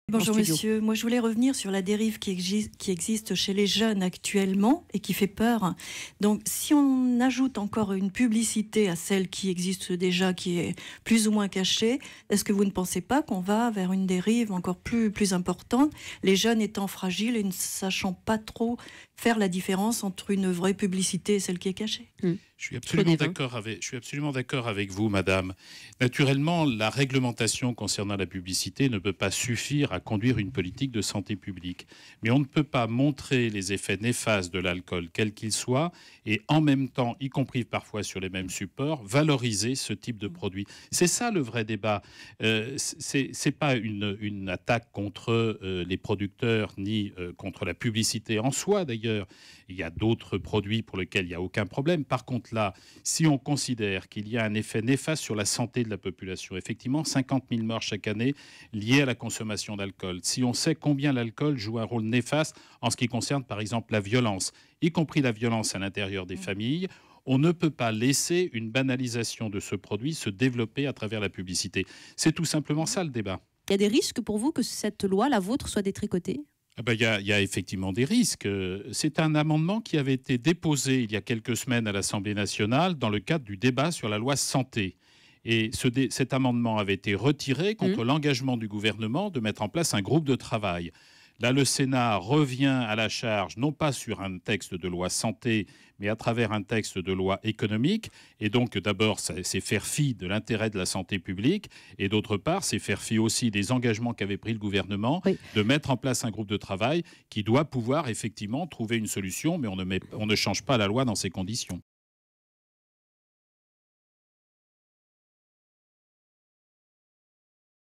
en Bonjour studio. monsieur, moi je voulais revenir sur la dérive qui existe chez les jeunes actuellement et qui fait peur. Donc si on ajoute encore une publicité à celle qui existe déjà, qui est plus ou moins cachée, est-ce que vous ne pensez pas qu'on va vers une dérive encore plus importante, les jeunes étant fragiles et ne sachant pas trop faire la différence entre une vraie publicité et celle qui est cachée? Je suis absolument d'accord avec vous, madame. Naturellement, la réglementation concernant la publicité ne peut pas suffire à conduire une politique de santé publique. Mais on ne peut pas montrer les effets néfastes de l'alcool, quel qu'il soit, et en même temps, y compris parfois sur les mêmes supports, valoriser ce type de produit. C'est ça le vrai débat. C'est pas une attaque contre les producteurs, ni contre la publicité en soi, d'ailleurs. Il y a d'autres produits pour lesquels il n'y a aucun problème. Par contre, là, si on considère qu'il y a un effet néfaste sur la santé de la population, effectivement, 50 000 morts chaque année liées à la consommation d'alcool. Si on sait combien l'alcool joue un rôle néfaste en ce qui concerne, par exemple, la violence, y compris la violence à l'intérieur des familles, on ne peut pas laisser une banalisation de ce produit se développer à travers la publicité. C'est tout simplement ça le débat. Il y a des risques pour vous que cette loi, la vôtre, soit détricotée? Il y a effectivement des risques. C'est un amendement qui avait été déposé il y a quelques semaines à l'Assemblée nationale dans le cadre du débat sur la loi santé. Et cet amendement avait été retiré contre l'engagement du gouvernement de mettre en place un groupe de travail. Là, le Sénat revient à la charge, non pas sur un texte de loi santé, mais à travers un texte de loi économique. Et donc, d'abord, c'est faire fi de l'intérêt de la santé publique. Et d'autre part, c'est faire fi aussi des engagements qu'avait pris le gouvernement de mettre en place un groupe de travail qui doit pouvoir effectivement trouver une solution, mais on ne change pas la loi dans ces conditions.